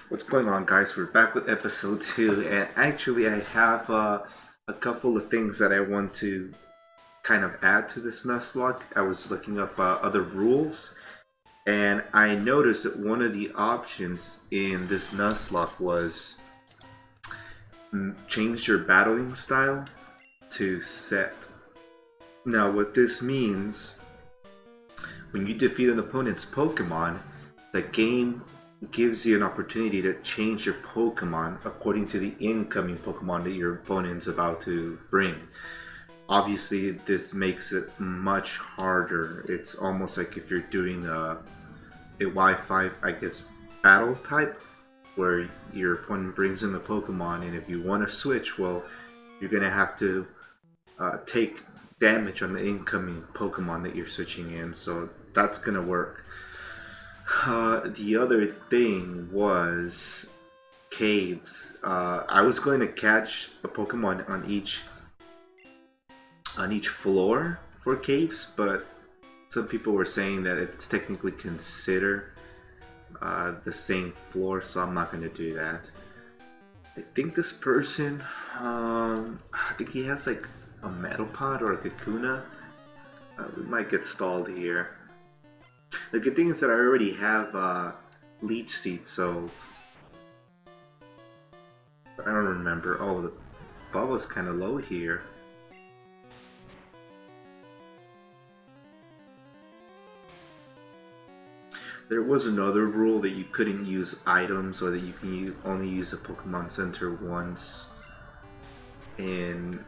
What's going on, guys? We're back with episode 2, and actually, I have a couple of things that I want to kind of add to this Nuzlocke. I was looking up other rules, and I noticed that one of the options in this Nuzlocke was change your battling style to set. Now, what this means, when you defeat an opponent's Pokemon, the game gives you an opportunity to change your Pokemon according to the incoming Pokemon that your opponent's about to bring. Obviously, this makes it much harder. It's almost like if you're doing a Wi-Fi, I guess, battle type, where your opponent brings in a Pokemon, and if you want to switch, well, you're gonna have to take damage on the incoming Pokemon that you're switching in. So that's gonna work. The other thing was caves. I was going to catch a Pokemon on each floor for caves, but some people were saying that it's technically considered the same floor, so I'm not going to do that. I think this person, I think he has like a metapod or a Kakuna. We might get stalled here. The good thing is that I already have leech seeds, so I don't remember. Oh, the bubble's kind of low here. There was another rule that you couldn't use items, or that you can only use the Pokemon Center once in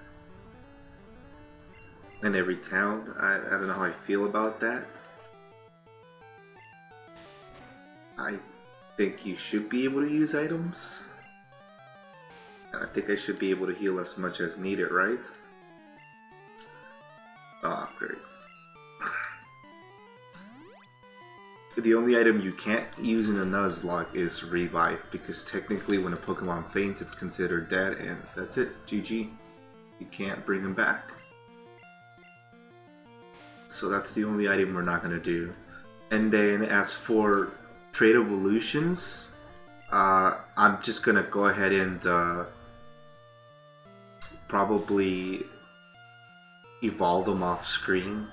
every town. I don't know how I feel about that. I think you should be able to use items. I think I should be able to heal as much as needed, right? Ah, great. The only item you can't use in a Nuzlocke is Revive, because technically when a Pokemon faints, it's considered dead, and that's it. GG. You can't bring him back. So that's the only item we're not going to do. And then as for trade evolutions, I'm just gonna go ahead and probably evolve them off screen.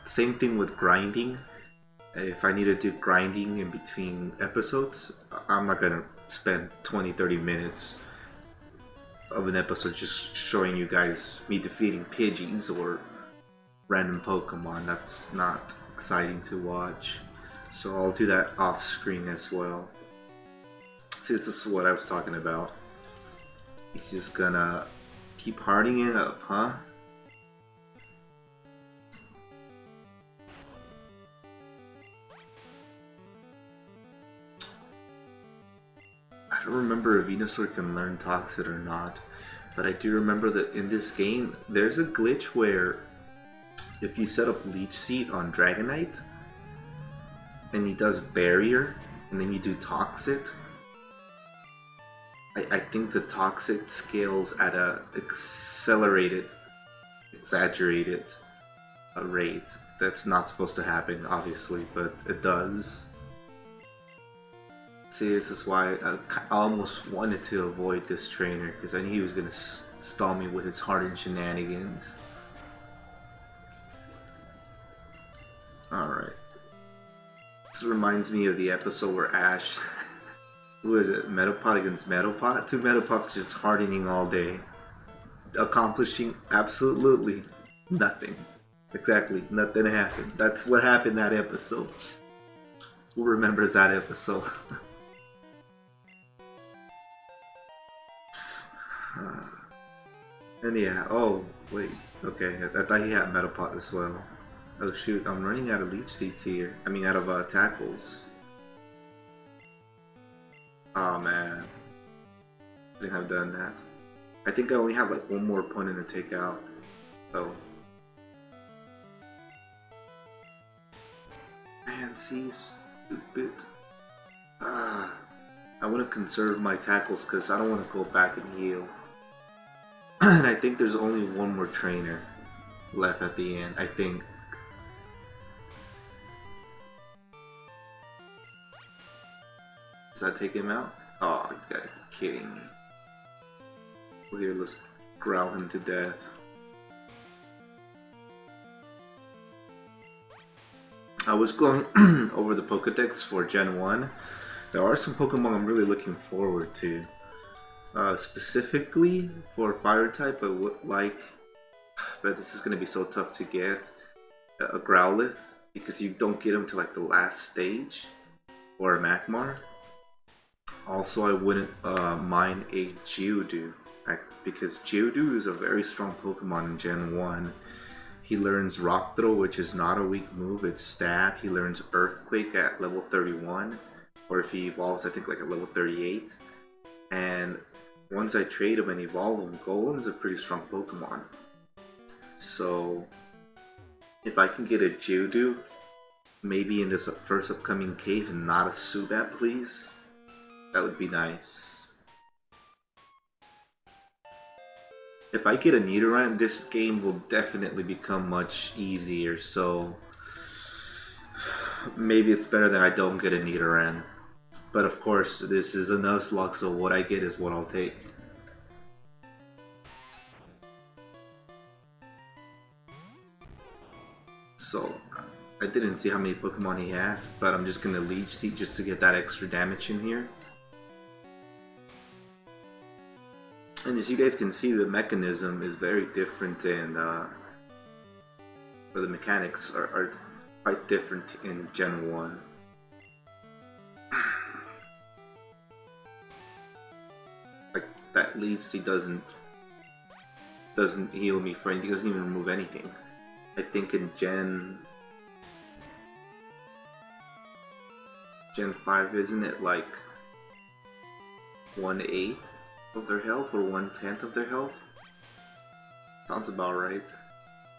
Same thing with grinding. If I need to do grinding in between episodes, I'm not gonna spend 20-30 minutes of an episode just showing you guys me defeating Pidgeys or random Pokemon. That's not exciting to watch. So I'll do that off screen as well. See, this is what I was talking about. He's just gonna keep hardening it up, huh? I don't remember if Venusaur can learn Toxic or not, but I do remember that in this game, there's a glitch where if you set up Leech Seed on Dragonite, and he does Barrier, and then you do Toxic, I think the Toxic scales at a exaggerated rate. That's not supposed to happen, obviously, but it does. See, this is why I almost wanted to avoid this trainer, because I knew he was going to stall me with his Harden shenanigans. Alright. This reminds me of the episode where Ash, who is it, Metapod against Metapod? Two Metapods just hardening all day, accomplishing absolutely nothing. Exactly, nothing happened. That's what happened that episode. Who remembers that episode? And yeah, oh, wait, okay, I thought he had Metapod as well. Oh shoot, I'm running out of Leech Seeds here. I mean, out of tackles. Oh man. Shouldn't have done that. I think I only have like one more opponent to take out. So. Man, see, stupid. I want to conserve my tackles because I don't want to go back and heal. And I think there's only one more trainer left at the end, I think. Does that take him out? Oh, you gotta be kidding me. Well, here, let's growl him to death. I was going over the Pokedex for Gen 1. There are some Pokemon I'm really looking forward to. Specifically for Fire type, I would like, but this is going to be so tough to get, a Growlithe, because you don't get them to like the last stage, or a Magmar. Also, I wouldn't mind a Geodude, because Geodude is a very strong Pokemon in Gen 1. He learns Rock Throw, which is not a weak move, it's Stab. He learns Earthquake at level 31, or if he evolves, I think like at level 38. And once I trade him and evolve him, Golem's a pretty strong Pokemon. So, if I can get a Geodude, maybe in this first upcoming cave and not a Zubat, please, that would be nice. If I get a Nidoran, this game will definitely become much easier, so maybe it's better that I don't get a Nidoran. But of course, this is a Nuzlocke, so what I get is what I'll take. So, I didn't see how many Pokemon he had, but I'm just gonna Leech Seed just to get that extra damage in here. And as you guys can see, the mechanism is very different, and or the mechanics are quite different in Gen 1. Like, that Leech Seed doesn't heal me for anything, doesn't even remove anything. I think in Gen 5, isn't it like 1/8 of their health or 1/10 of their health? Sounds about right.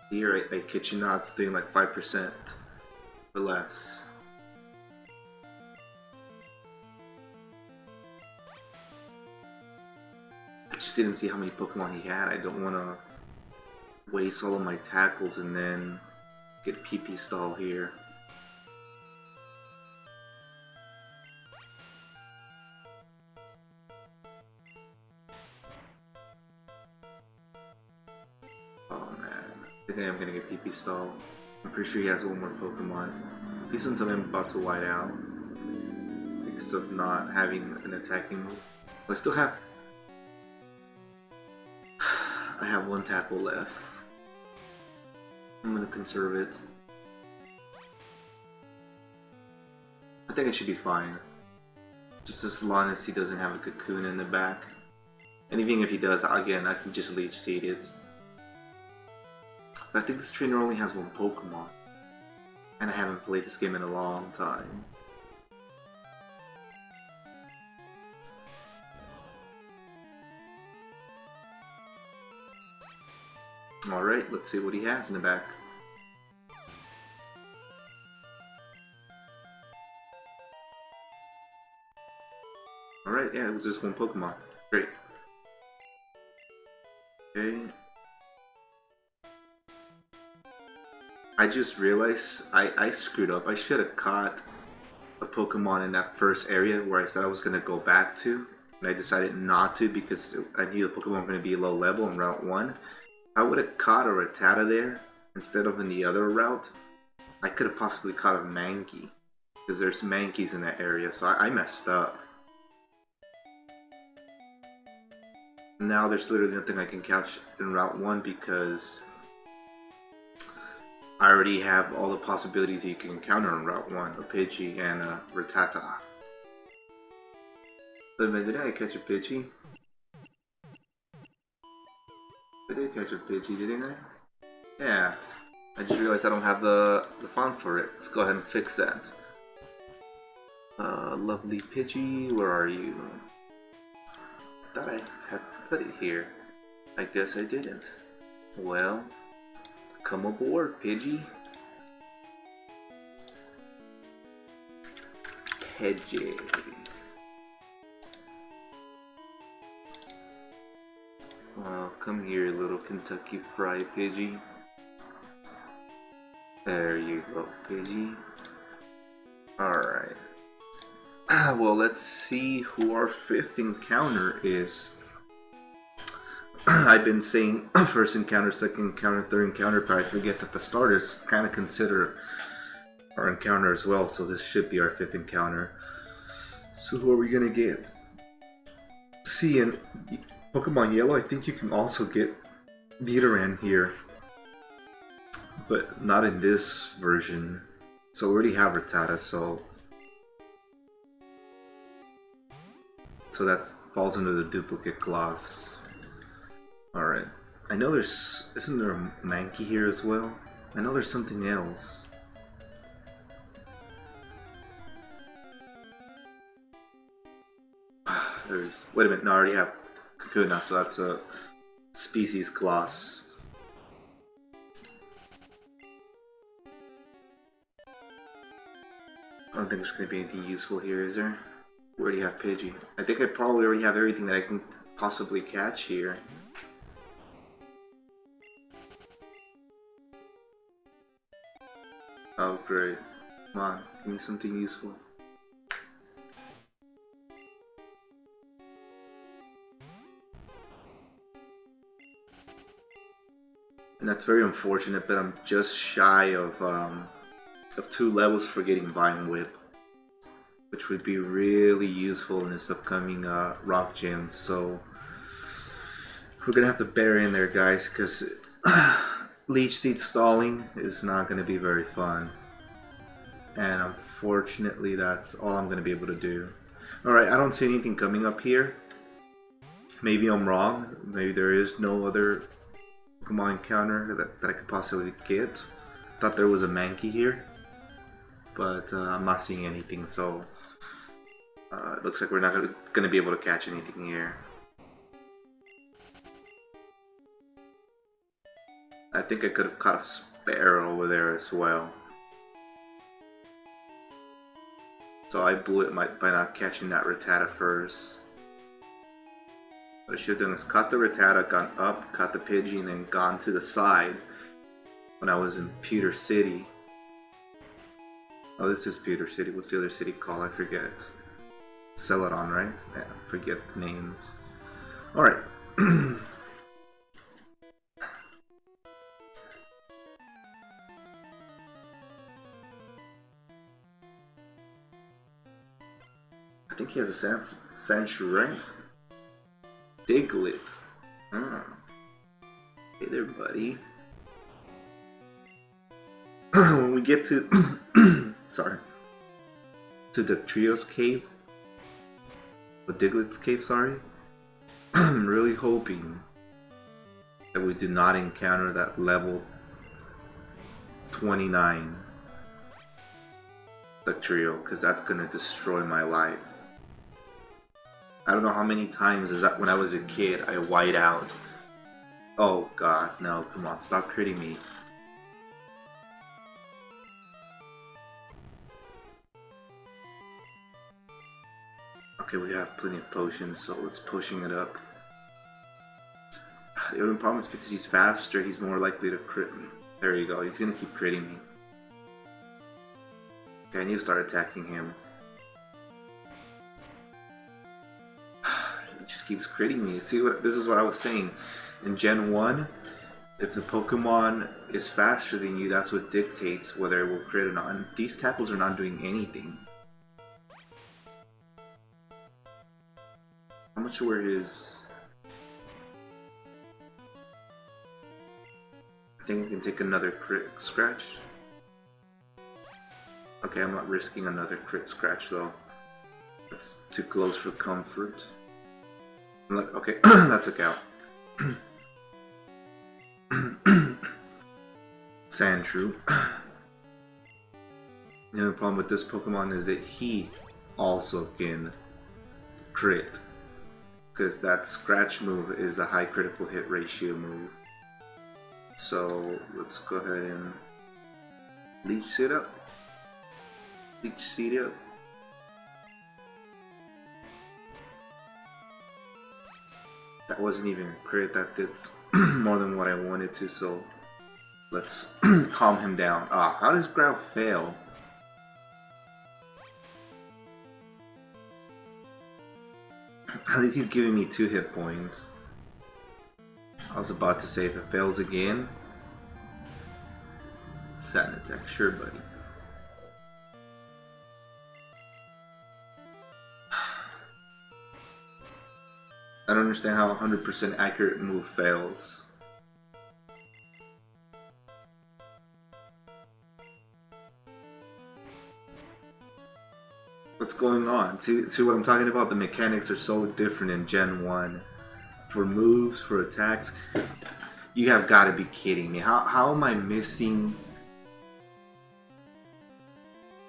Here I kid you not, it's doing like 5% or less. I just didn't see how many Pokemon he had. I don't want to waste all of my tackles and then get PP stall here. Oh man, I think I'm gonna get PP stall. I'm pretty sure he has one more Pokemon. Please don't tell me I'm about to white out because of not having an attacking move. But I still have I have one tackle left. I'm gonna conserve it. I think I should be fine. Just as long as he doesn't have a Kakuna in the back. And even if he does, again, I can just Leech Seed it. But I think this trainer only has one Pokemon. And I haven't played this game in a long time. Alright, let's see what he has in the back. Alright, yeah, it was just one Pokemon. Great. Okay. I just realized I screwed up. I should have caught a Pokemon in that first area where I said I was going to go back to. And I decided not to because I knew the Pokemon was going to be low level in Route 1. I would have caught a Rattata there instead of in the other route. I could have possibly caught a Mankey because there's Mankeys in that area, so I messed up. Now there's literally nothing I can catch in Route 1 because I already have all the possibilities you can encounter in Route 1, a Pidgey and a Rattata. But man, did I catch a Pidgey? I did catch a Pidgey, didn't I? Yeah. I just realized I don't have the font for it. Let's go ahead and fix that. Lovely Pidgey, where are you? I thought I had put it here. I guess I didn't. Well, come aboard, Pidgey. Pidgey. Well, come here, little Kentucky Fried Pidgey. There you go, Pidgey. Alright. Well, let's see who our fifth encounter is. I've been saying first encounter, second encounter, third encounter, but I forget that the starters kind of consider our encounter as well, so this should be our fifth encounter. So who are we gonna get? See, in Pokemon Yellow, I think you can also get Nidoran here, but not in this version. So we already have Rattata, so that falls under the duplicate clause. Alright. I know there's... Isn't there a Mankey here as well? I know there's something else. There's... Wait a minute, no, I already have Kakunas, so that's a species clause. I don't think there's going to be anything useful here, is there? We already have Pidgey. I think I probably already have everything that I can possibly catch here. Oh great. Come on, give me something useful. And that's very unfortunate, but I'm just shy of 2 levels for getting Vine Whip, which would be really useful in this upcoming Rock Gym. So we're gonna have to bear in there, guys, because Leech Seed stalling is not gonna be very fun. And unfortunately, that's all I'm gonna be able to do. Alright, I don't see anything coming up here. Maybe I'm wrong. Maybe there is no other Pokemon encounter that I could possibly get. Thought there was a Mankey here, but I'm not seeing anything, so it looks like we're not going to be able to catch anything here. I think I could have caught a Sparrow over there as well. So I blew it by not catching that Rattata first. What I should have done is caught the Rattata, gone up, caught the Pidgey, and then gone to the side when I was in Pewter City. Oh, this is Pewter City. What's the other city called? I forget. Celadon, right? Yeah, I forget the names. Alright. I think he has a Sandshrew, right? Diglett. Hey there, buddy. When we get to sorry, to the Trio's cave, the Diglett's cave, sorry, I'm really hoping that we do not encounter that level 29 the trio, because that's gonna destroy my life. I don't know how many times is that when I was a kid I white out. Oh god, no, come on, stop critting me. Okay, we have plenty of potions, so let's pushing it up. The only problem is because he's faster, he's more likely to crit me. There you go, he's gonna keep critting me. Okay, I need to start attacking him. He just keeps critting me. See, this is what I was saying. In Gen 1, if the Pokemon is faster than you, that's what dictates whether it will crit or not. And these tackles are not doing anything. How much were his... I think I can take another crit scratch. Okay, I'm not risking another crit scratch though. That's too close for comfort. I'm like, okay, that took out. Sandshrew. The only problem with this Pokemon is that he also can crit. Because that scratch move is a high critical hit ratio move. So let's go ahead and Leech Seed up. Leech Seed up. That wasn't even a crit, that did more than what I wanted to, so let's calm him down. Ah, how does Growl fail? At least he's giving me 2 hit points. I was about to say if it fails again. Satin attack, sure buddy. I don't understand how a 100% accurate move fails. What's going on? See what I'm talking about? The mechanics are so different in Gen 1. For moves, for attacks. You have got to be kidding me. How am I missing...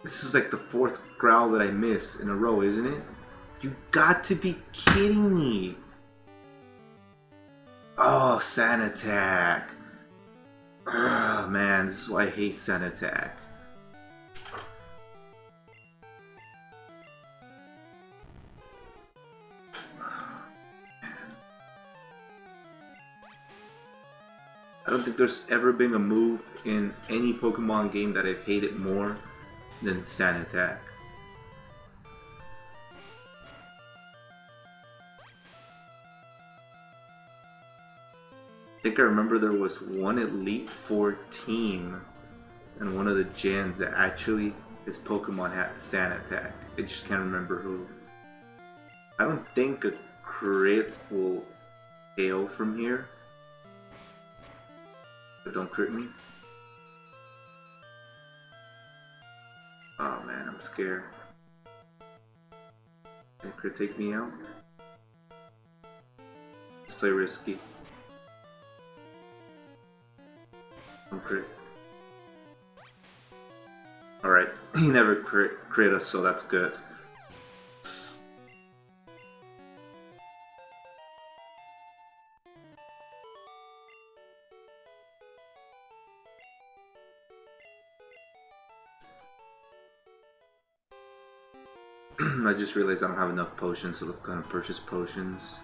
This is like the 4th growl that I miss in a row, isn't it? You got to be kidding me. Oh, Sand Attack. Oh, man, this is why I hate Sand Attack. I don't think there's ever been a move in any Pokemon game that I've hated more than Sand Attack. I think I remember there was one Elite Four team in one of the gens that actually his Pokemon had Sand Attack. I just can't remember who. I don't think a crit will hail from here. But don't crit me. Oh man, I'm scared. Can crit take me out? Let's play risky. Don't crit. Alright, he never crit us, so that's good. I just realized I don't have enough potions, so let's go ahead and purchase potions.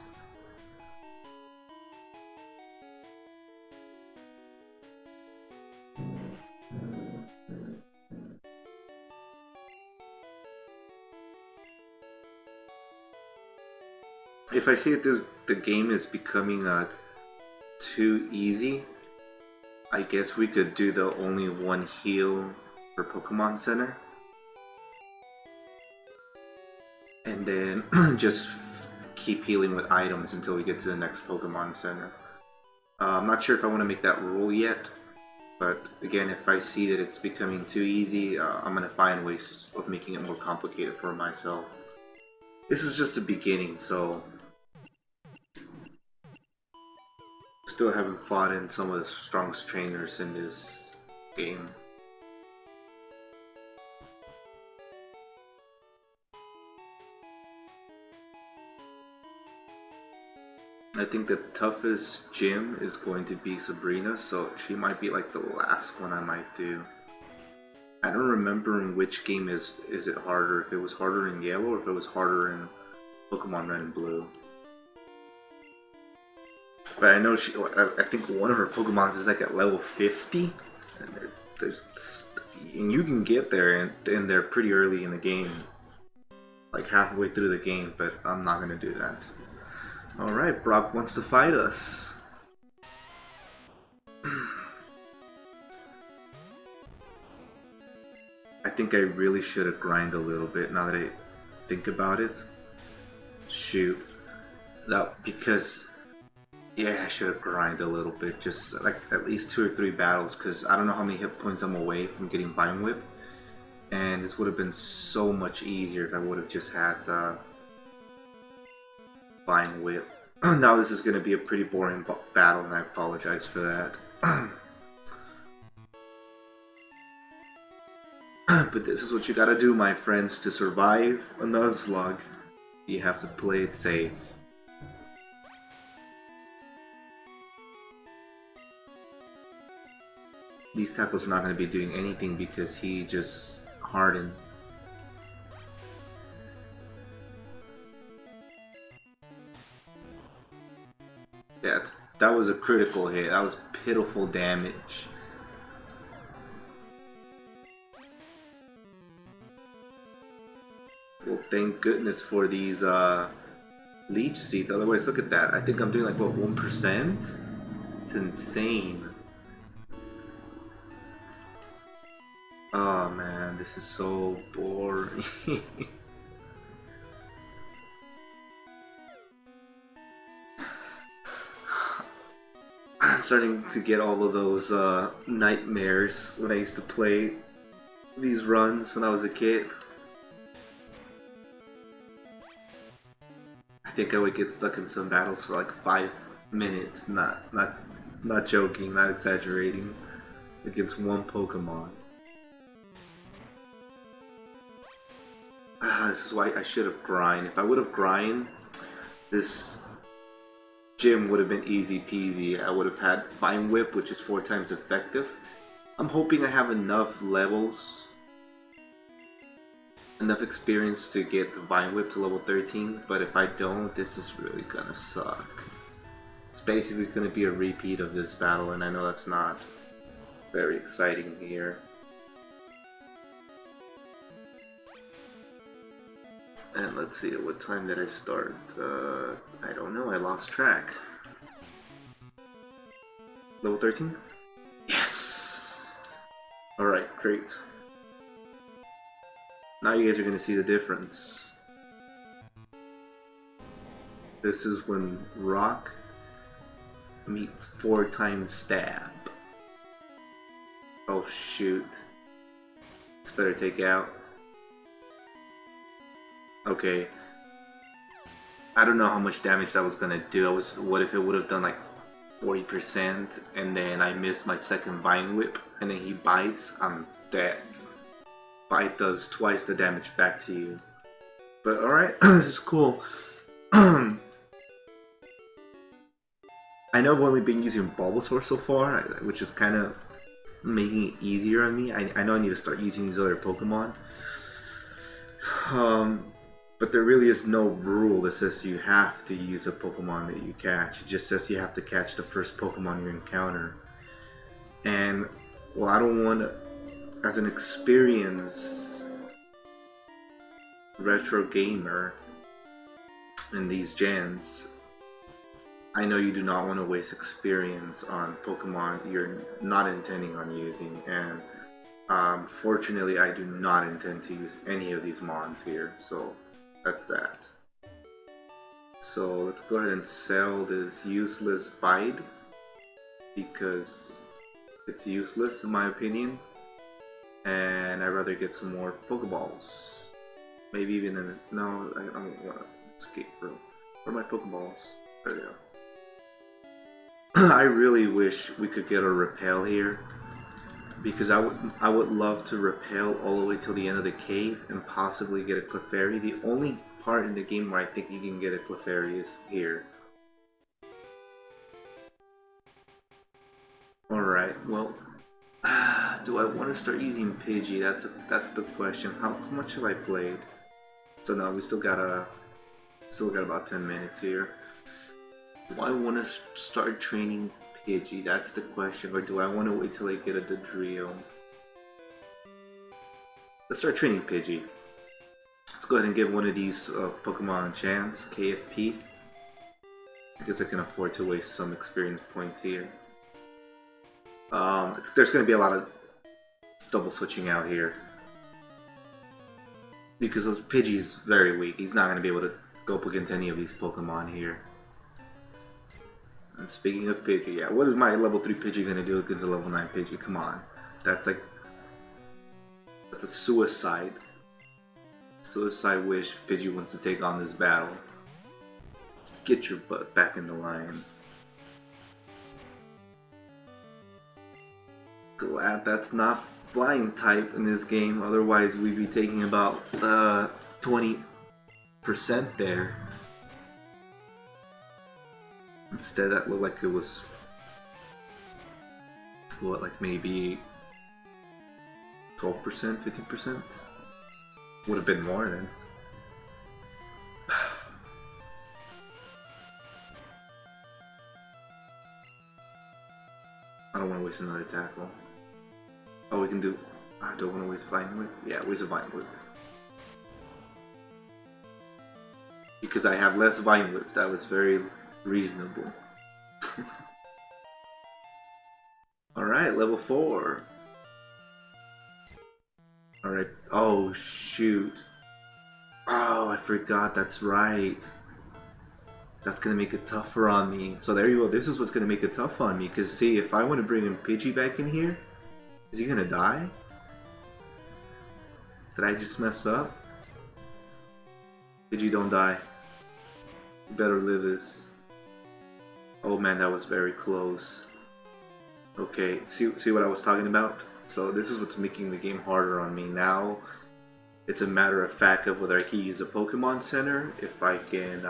If I see that the game is becoming too easy, I guess we could do the only one heal for Pokemon Center. And then just keep healing with items until we get to the next Pokemon Center. I'm not sure if I want to make that rule yet, but again, if I see that it's becoming too easy, I'm going to find ways of making it more complicated for myself. This is just the beginning, so still haven't fought in some of the strongest trainers in this game. I think the toughest gym is going to be Sabrina, so she might be like the last one I might do. I don't remember in which game is it harder, if it was harder in Yellow or if it was harder in Pokemon Red and Blue. But I know I think one of her Pokemons is like at level 50, and you can get there and they're pretty early in the game, like halfway through the game, but I'm not gonna do that. Alright, Brock wants to fight us. I think I really should have grinded a little bit now that I think about it. Shoot. Because yeah, I should have grinded a little bit, just like at least 2 or 3 battles, because I don't know how many hit points I'm away from getting Vine Whip. And this would have been so much easier if I would have just had Vine Whip. Now this is going to be a pretty boring battle, and I apologize for that. But this is what you gotta do, my friends, to survive a Nuzlocke. You have to play it safe. These tackles are not going to be doing anything because he just hardened. Yeah, that was a critical hit. That was pitiful damage. Well, thank goodness for these leech seeds. Otherwise, look at that. I think I'm doing like, what, 1%? It's insane. Oh man, this is so boring. I'm starting to get all of those nightmares when I used to play these runs when I was a kid. I think I would get stuck in some battles for like 5 minutes, not joking, not exaggerating, against one Pokemon. This is why I should have grind. If I would have grind, this gym would have been easy peasy. I would have had Vine Whip, which is 4 times effective. I'm hoping I have enough levels, enough experience to get the Vine Whip to level 13, but if I don't, this is really gonna suck. It's basically gonna be a repeat of this battle, and I know that's not very exciting here. And let's see, at what time did I start? I don't know, I lost track. Level 13? Yes! Alright, great. Now you guys are gonna see the difference. This is when Rock meets 4 times Stab. Oh shoot. It's better take out. Okay. I don't know how much damage that was gonna do. What if it would have done like 40% and then I missed my second Vine Whip and then he bites? I'm dead. Bite does twice the damage back to you. But alright, this is cool. I know I've only been using Bulbasaur so far, which is kind of making it easier on me. I know I need to start using these other Pokemon. But there really is no rule that says you have to use a Pokemon that you catch. It just says you have to catch the first Pokemon you encounter. And, well, I don't want to, as an experienced retro gamer in these gens, I know you do not want to waste experience on Pokemon you're not intending on using, and fortunately I do not intend to use any of these mons here, so that's that. So let's go ahead and sell this useless Bide, because it's useless in my opinion, and I'd rather get some more Pokeballs. Maybe even in the, no, I don't want to escape room. Where are my Pokeballs? There they are. I really wish we could get a Repel here, because I would love to Repel all the way till the end of the cave and possibly get a Clefairy. The only part in the game where I think you can get a Clefairy is here. Alright, well, do I want to start using Pidgey? That's the question. How much have I played? So no, we still got about 10 minutes here. Do I want to start training Pidgey? That's the question. Or do I want to wait till I get a Dodrio? Let's start training Pidgey. Let's go ahead and give one of these Pokemon a chance. KFP. I guess I can afford to waste some experience points here. There's going to be a lot of double switching out here, because Pidgey's very weak. He's not going to be able to go up against any of these Pokemon here. And speaking of Pidgey, yeah, what is my level 3 Pidgey going to do against a level 9 Pidgey? Come on. That's a suicide. Suicide wish if Pidgey wants to take on this battle. Get your butt back in the line. Glad that's not flying type in this game, otherwise we'd be taking about 20% there. Instead that looked like it was, what, like maybe 12%, 15%? Would have been more then. I don't want to waste another tackle. Oh, we can do... I don't want to waste Vine Whip. Yeah, waste a Vine Whip. Because I have less vine whips. That was very reasonable. Alright, level 4. Alright. Oh, shoot. Oh, I forgot. That's right. That's gonna make it tougher on me. So there you go. This is what's gonna make it tough on me. Because, see, if I want to bring in Pidgey back in here, is he gonna die? Did I just mess up? Pidgey, don't die. You better live this. Oh man, that was very close. Okay, see what I was talking about? So this is what's making the game harder on me now. It's a matter of fact of whether I can use a Pokemon Center, if I can...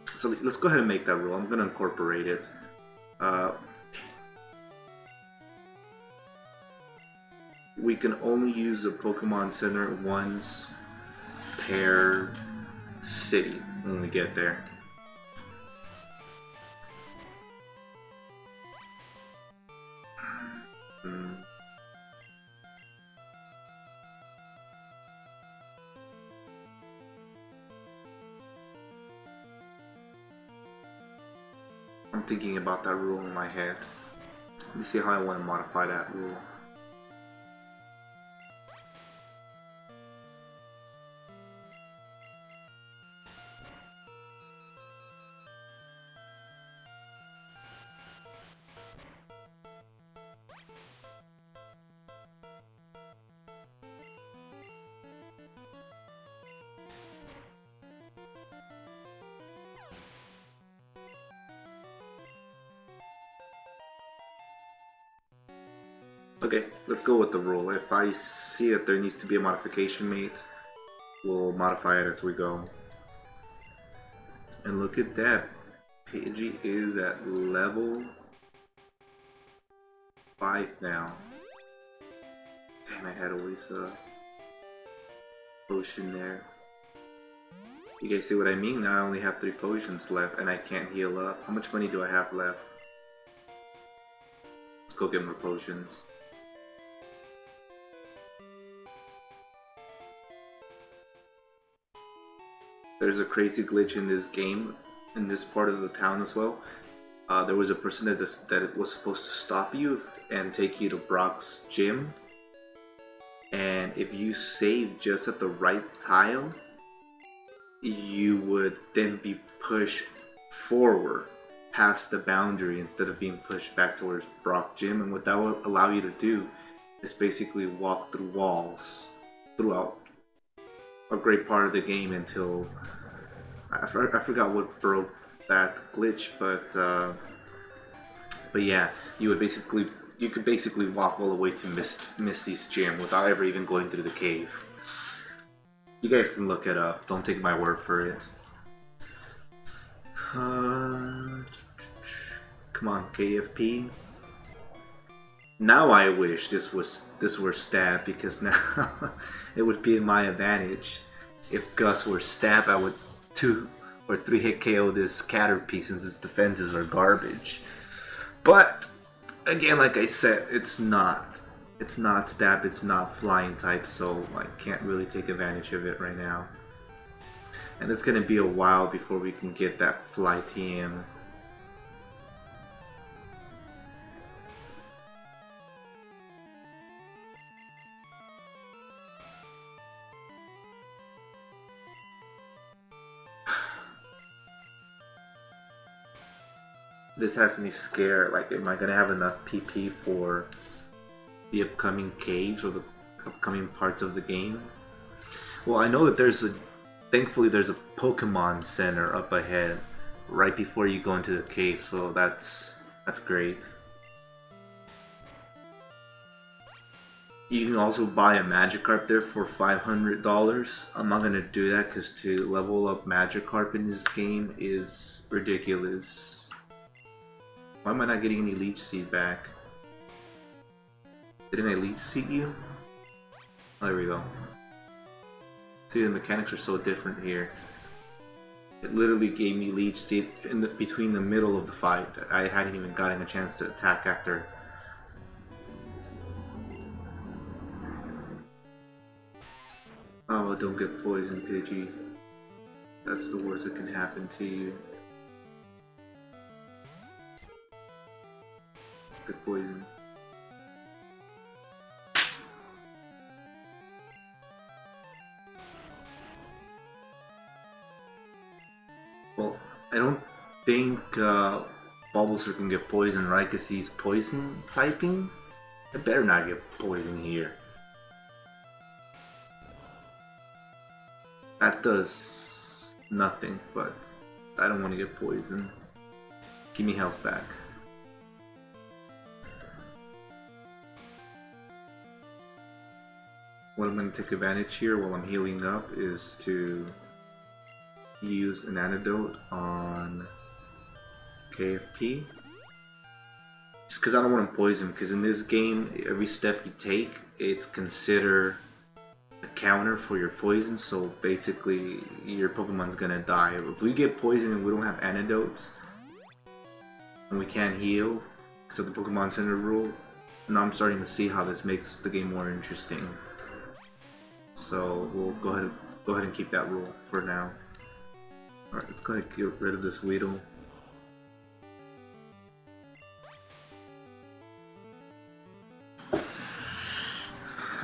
So let's go ahead and make that rule. I'm gonna incorporate it. We can only use a Pokemon Center once per city when we get there. I'm thinking about that rule in my head. Let me see how I want to modify that rule. Okay, let's go with the rule. If I see that there needs to be a modification made, we'll modify it as we go. And look at that. Pidgey is at level 5 now. Damn, I had a waste of potion there. You guys see what I mean? Now I only have 3 potions left and I can't heal up. How much money do I have left? Let's go get more potions. There's a crazy glitch in this game, in this part of the town as well. There was a person that was supposed to stop you and take you to Brock's gym. And if you save just at the right tile, you would then be pushed forward past the boundary instead of being pushed back towards Brock Gym. And what that will allow you to do is basically walk through walls throughout a great part of the game until I forgot what broke that glitch, but yeah, you could basically walk all the way to Misty's gym without ever even going through the cave. You guys can look it up. Don't take my word for it. Come on, KFP. Now I wish this were stab, because now it would be in my advantage. If Gus were stab, I would 2 or 3 hit KO this Caterpie since its defenses are garbage. But again, like I said, it's not stab, it's not flying type, so I can't really take advantage of it right now. And it's gonna be a while before we can get that fly TM. This has me scared. Like, am I gonna have enough PP for the upcoming caves or the upcoming parts of the game? Well, I know that thankfully there's a Pokemon Center up ahead right before you go into the cave, so that's great. You can also buy a Magikarp there for $500. I'm not gonna do that because to level up Magikarp in this game is ridiculous. Why am I not getting any Leech Seed back? Didn't I Leech Seed you? Oh, there we go. See, the mechanics are so different here. It literally gave me Leech Seed between the middle of the fight. I hadn't even gotten a chance to attack after. Oh, don't get poisoned, Pidgey. That's the worst that can happen to you. Good poison. Well, I don't think Bulbasaur can get poison, right? Because he's poison typing? I better not get poison here. That does nothing, but I don't want to get poisoned. Give me health back. What I'm going to take advantage here while I'm healing up is to use an antidote on KFP. Just because I don't want to poison him, because in this game, every step you take, it's considered a counter for your poison, so basically your Pokemon's gonna die. If we get poisoned and we don't have antidotes, and we can't heal, so the Pokemon Center rule, now I'm starting to see how this makes the game more interesting. So we'll go ahead and keep that rule for now. Alright, let's go ahead and get rid of this Weedle.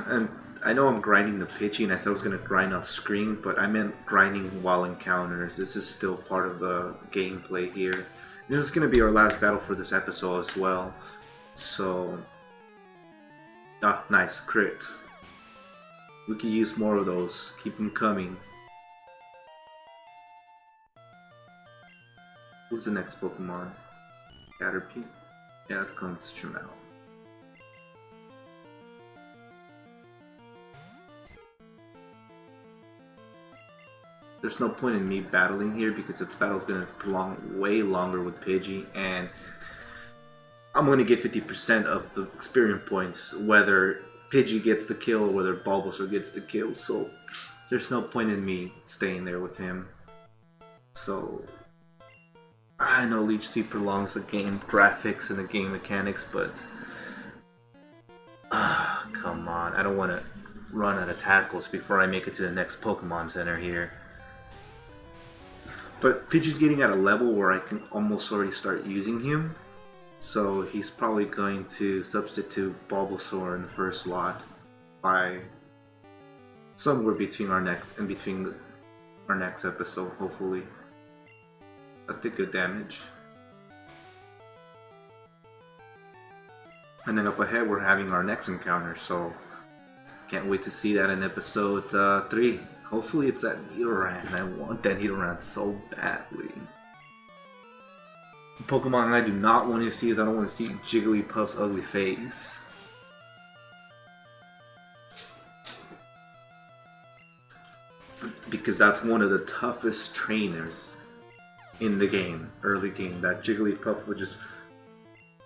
And I know I'm grinding the Pidgey, and I said I was going to grind off screen, but I meant grinding while encounters. This is still part of the gameplay here. This is going to be our last battle for this episode as well. So... ah, nice, crit. We can use more of those. Keep them coming. Who's the next Pokemon? Caterpie? Yeah, let's come switch him out. There's no point in me battling here because this battle's going to prolong way longer with Pidgey, and I'm going to get 50% of the experience points whether Pidgey gets the kill or whether Bulbasaur gets the kill, so there's no point in me staying there with him. So I know Leech Seed prolongs the game graphics and the game mechanics, but come on, I don't want to run out of tackles before I make it to the next Pokemon Center here. But Pidgey's getting at a level where I can almost already start using him, so he's probably going to substitute Bulbasaur in the first slot by somewhere between our next episode, hopefully. That did good damage. And then up ahead we're having our next encounter, so can't wait to see that in episode 3. Hopefully it's that Nidoran. I want that Nidoran so badly. Pokemon I do not want to see is I don't want to see Jigglypuff's ugly face. Because that's one of the toughest trainers in the game, early game. That Jigglypuff would just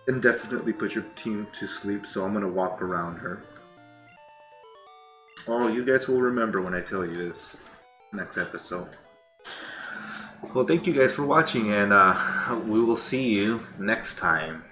indefinitely put your team to sleep, so I'm gonna walk around her. Oh, you guys will remember when I tell you this next episode. Well, thank you guys for watching, and we will see you next time.